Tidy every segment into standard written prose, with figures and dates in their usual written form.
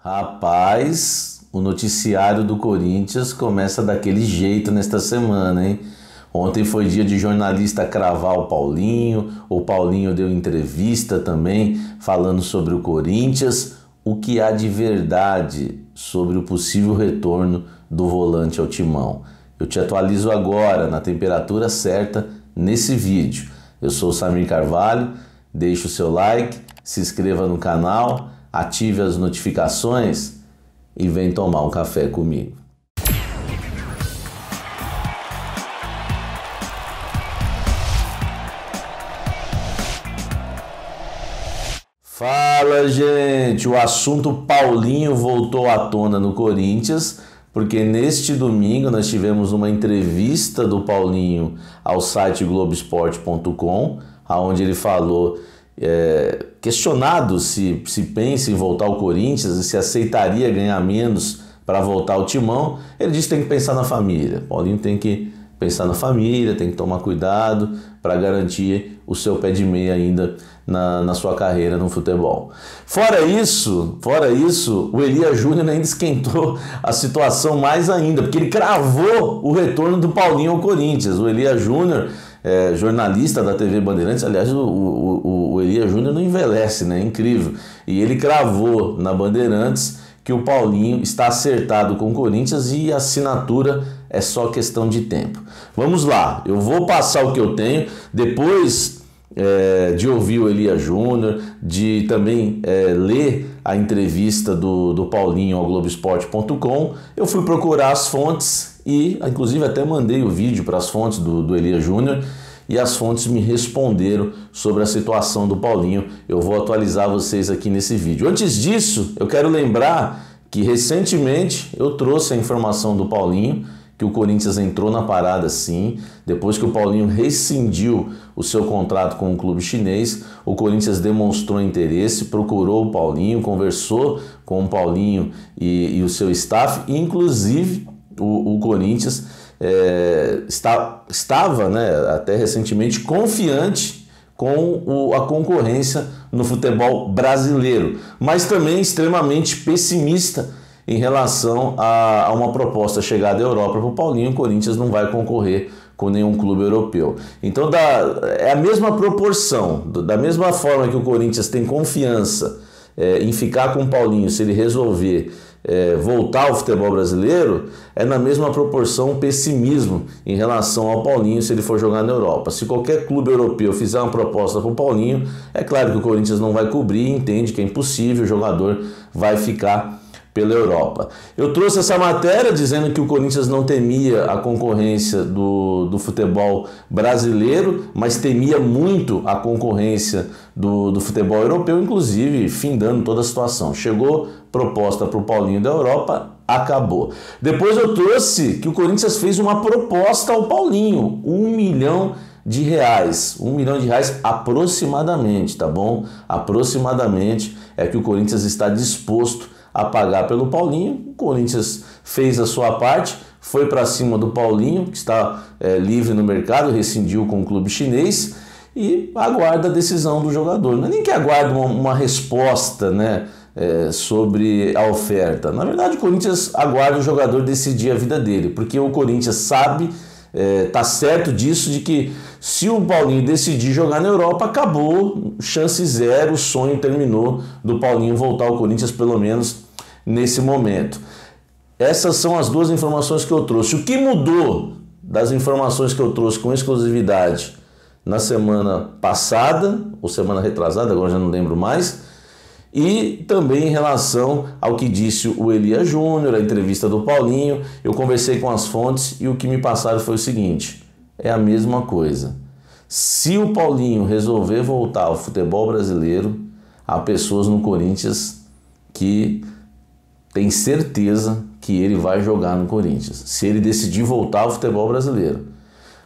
Rapaz, o noticiário do Corinthians começa daquele jeito nesta semana, hein? Ontem foi dia de jornalista cravar o Paulinho deu entrevista também falando sobre o Corinthians, o que há de verdade sobre o possível retorno do volante ao timão. Eu te atualizo agora na temperatura certa nesse vídeo. Eu sou o Samir Carvalho, deixe o seu like, se inscreva no canal, ative as notificações e vem tomar um café comigo. Fala, gente! O assunto Paulinho voltou à tona no Corinthians, porque neste domingo nós tivemos uma entrevista do Paulinho ao site Globoesporte.com, onde ele falou, questionado se pensa em voltar ao Corinthians e se aceitaria ganhar menos para voltar ao timão. Ele disse que tem que pensar na família. Paulinho tem que pensar na família, tem que tomar cuidado para garantir o seu pé de meia ainda na sua carreira no futebol. Fora isso, o Elias Júnior ainda esquentou a situação mais ainda, porque ele cravou o retorno do Paulinho ao Corinthians. O Elias Júnior, jornalista da TV Bandeirantes, aliás, o Elias Júnior não envelhece, né? Incrível. E ele cravou na Bandeirantes que o Paulinho está acertado com o Corinthians e a assinatura é só questão de tempo. Vamos lá, eu vou passar o que eu tenho, depois de ouvir o Elias Júnior, de também ler a entrevista do Paulinho ao Globoesporte.com, eu fui procurar as fontes e, inclusive, até mandei o vídeo para as fontes do Elias Júnior e as fontes me responderam sobre a situação do Paulinho. Eu vou atualizar vocês aqui nesse vídeo. Antes disso, eu quero lembrar que recentemente eu trouxe a informação do Paulinho, que o Corinthians entrou na parada sim, depois que o Paulinho rescindiu o seu contrato com o clube chinês, o Corinthians demonstrou interesse, procurou o Paulinho, conversou com o Paulinho e o seu staff, e inclusive o Corinthians estava, né, até recentemente confiante com a concorrência no futebol brasileiro, mas também extremamente pessimista em relação a uma proposta chegada à Europa para o Paulinho. O Corinthians não vai concorrer com nenhum clube europeu. Então é a mesma proporção, da mesma forma que o Corinthians tem confiança em ficar com o Paulinho se ele resolver voltar ao futebol brasileiro, é na mesma proporção o pessimismo em relação ao Paulinho se ele for jogar na Europa. Se qualquer clube europeu fizer uma proposta para o Paulinho, é claro que o Corinthians não vai cobrir, entende que é impossível, o jogador vai ficar pela Europa. Eu trouxe essa matéria dizendo que o Corinthians não temia a concorrência do futebol brasileiro, mas temia muito a concorrência do futebol europeu, inclusive findando toda a situação. Chegou proposta para o Paulinho da Europa, acabou. Depois eu trouxe que o Corinthians fez uma proposta ao Paulinho, R$1 milhão, R$1 milhão aproximadamente, tá bom? Aproximadamente é que o Corinthians está disposto a pagar pelo Paulinho. O Corinthians fez a sua parte, foi para cima do Paulinho, que está livre no mercado, rescindiu com o clube chinês e aguarda a decisão do jogador. Não é nem que aguarda uma resposta, né, sobre a oferta. Na verdade, o Corinthians aguarda o jogador decidir a vida dele, porque o Corinthians sabe, tá certo disso, de que se o Paulinho decidir jogar na Europa, acabou, chance zero, o sonho terminou do Paulinho voltar ao Corinthians, pelo menos nesse momento. Essas são as duas informações que eu trouxe. O que mudou das informações que eu trouxe com exclusividade na semana passada, ou semana retrasada, agora já não lembro mais, e também em relação ao que disse o Elias Júnior, a entrevista do Paulinho, eu conversei com as fontes e o que me passaram foi o seguinte: é a mesma coisa. Se o Paulinho resolver voltar ao futebol brasileiro, há pessoas no Corinthians que têm certeza que ele vai jogar no Corinthians, se ele decidir voltar ao futebol brasileiro.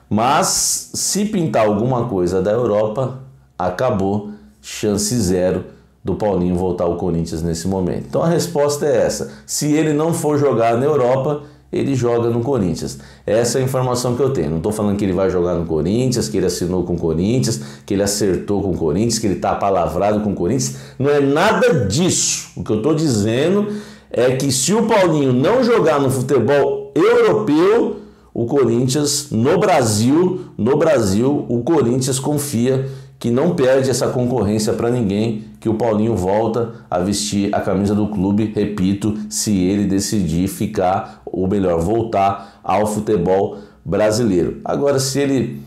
Mas se pintar alguma coisa da Europa, acabou, chance zero do Paulinho voltar ao Corinthians nesse momento. Então a resposta é essa: se ele não for jogar na Europa, ele joga no Corinthians. Essa é a informação que eu tenho. Não estou falando que ele vai jogar no Corinthians, que ele assinou com o Corinthians, que ele acertou com o Corinthians, que ele está apalavrado com o Corinthians. Não é nada disso. O que eu estou dizendo é que se o Paulinho não jogar no futebol europeu, o Corinthians, no Brasil, o Corinthians confia que não perde essa concorrência para ninguém, que o Paulinho volta a vestir a camisa do clube, repito, se ele decidir ficar, ou melhor, voltar ao futebol brasileiro. Agora, se ele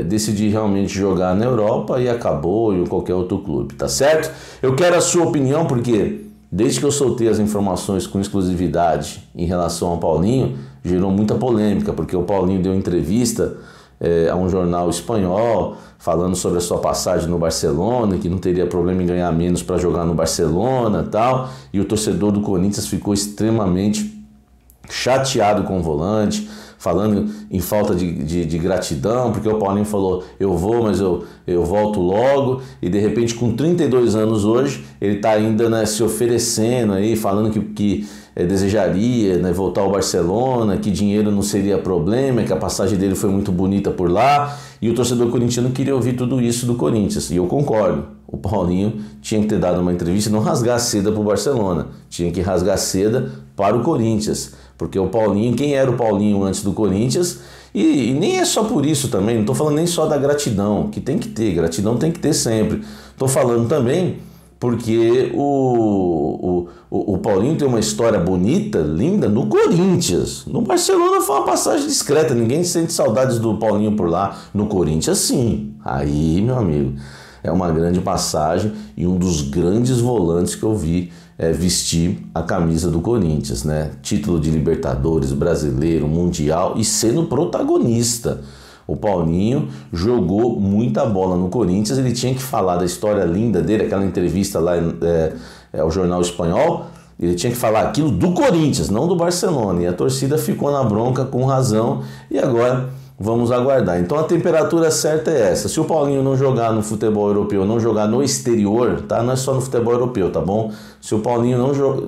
decidir realmente jogar na Europa, e acabou, ou em qualquer outro clube, tá certo? Eu quero a sua opinião, porque desde que eu soltei as informações com exclusividade em relação ao Paulinho, gerou muita polêmica, porque o Paulinho deu entrevista a um jornal espanhol, falando sobre a sua passagem no Barcelona, que não teria problema em ganhar menos para jogar no Barcelona e tal, e o torcedor do Corinthians ficou extremamente chateado com o volante, falando em falta de gratidão, porque o Paulinho falou, eu vou, mas eu volto logo, e de repente com 32 anos hoje, ele está ainda, né, se oferecendo aí, falando que desejaria, né, voltar ao Barcelona, que dinheiro não seria problema, que a passagem dele foi muito bonita por lá, e o torcedor corintiano queria ouvir tudo isso do Corinthians, e eu concordo. O Paulinho tinha que ter dado uma entrevista e não rasgar a seda para o Barcelona, tinha que rasgar a seda para o Corinthians, porque o Paulinho, quem era o Paulinho antes do Corinthians, e nem é só por isso também, não estou falando nem só da gratidão, que tem que ter, gratidão tem que ter sempre, estou falando também porque o Paulinho tem uma história bonita, linda, no Corinthians. No Barcelona foi uma passagem discreta, ninguém sente saudades do Paulinho por lá. No Corinthians, sim. Aí, meu amigo, é uma grande passagem e um dos grandes volantes que eu vi vestir a camisa do Corinthians, né? Título de Libertadores, Brasileiro, Mundial e sendo protagonista. O Paulinho jogou muita bola no Corinthians, ele tinha que falar da história linda dele, aquela entrevista lá ao jornal espanhol, ele tinha que falar aquilo do Corinthians, não do Barcelona, e a torcida ficou na bronca com razão, e agora vamos aguardar. Então a temperatura certa é essa, se o Paulinho não jogar no futebol europeu, não jogar no exterior, tá? Não é só no futebol europeu, tá bom? Se o Paulinho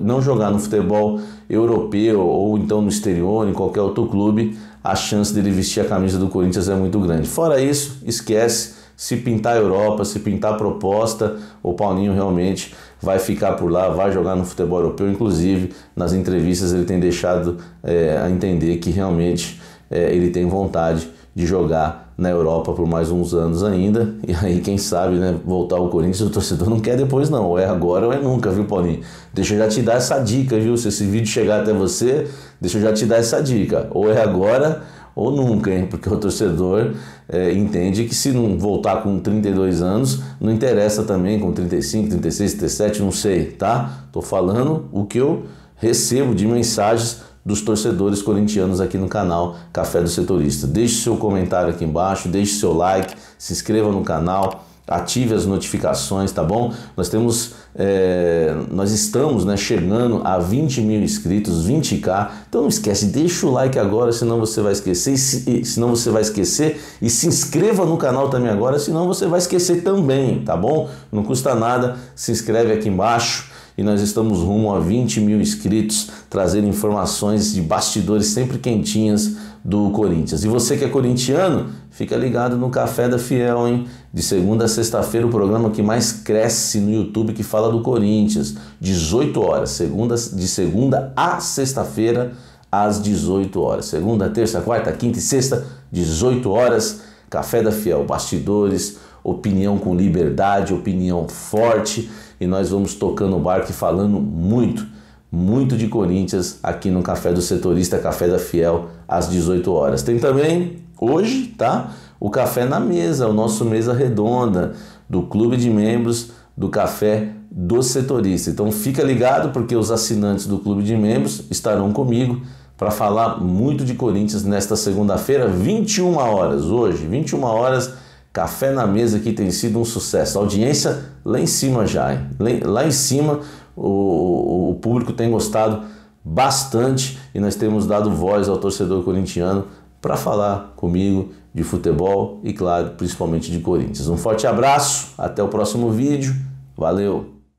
não jogar no futebol europeu, ou então no exterior, em qualquer outro clube, a chance dele vestir a camisa do Corinthians é muito grande. Fora isso, esquece, se pintar a Europa, se pintar a proposta, o Paulinho realmente vai ficar por lá, vai jogar no futebol europeu. Inclusive, nas entrevistas ele tem deixado a entender que realmente ele tem vontade de jogar na Europa por mais uns anos ainda, e aí quem sabe, né, voltar ao Corinthians, o torcedor não quer depois não, ou é agora ou é nunca, viu, Paulinho? Deixa eu já te dar essa dica, viu, se esse vídeo chegar até você, deixa eu já te dar essa dica, ou é agora ou nunca, hein, porque o torcedor entende que se não voltar com 32 anos, não interessa também com 35, 36, 37, não sei, tá? Tô falando o que eu recebo de mensagens dos torcedores corintianos aqui no canal Café do Setorista. Deixe seu comentário aqui embaixo, deixe seu like, se inscreva no canal, ative as notificações, tá bom? Nós estamos, né, chegando a 20 mil inscritos, 20k, então não esquece, deixa o like agora, senão você vai esquecer, e se inscreva no canal também agora, senão você vai esquecer também, tá bom? Não custa nada, se inscreve aqui embaixo. E nós estamos rumo a 20 mil inscritos, trazendo informações de bastidores sempre quentinhas do Corinthians. E você que é corintiano, fica ligado no Café da Fiel, hein? De segunda a sexta-feira, o programa que mais cresce no YouTube que fala do Corinthians. 18 horas, de segunda a sexta-feira, às 18 horas. Segunda, terça, quarta, quinta e sexta, 18 horas, Café da Fiel. Bastidores, opinião com liberdade, opinião forte. E nós vamos tocando o barco e falando muito de Corinthians aqui no Café do Setorista, Café da Fiel, às 18 horas. Tem também, hoje, tá? O Café na Mesa, o nosso mesa redonda do Clube de Membros do Café do Setorista. Então fica ligado, porque os assinantes do Clube de Membros estarão comigo para falar muito de Corinthians nesta segunda-feira, 21 horas. Hoje, 21 horas, Café na Mesa, que tem sido um sucesso. A audiência lá em cima já, hein? Lá em cima o público tem gostado bastante e nós temos dado voz ao torcedor corintiano para falar comigo de futebol e, claro, principalmente de Corinthians. Um forte abraço, até o próximo vídeo, valeu!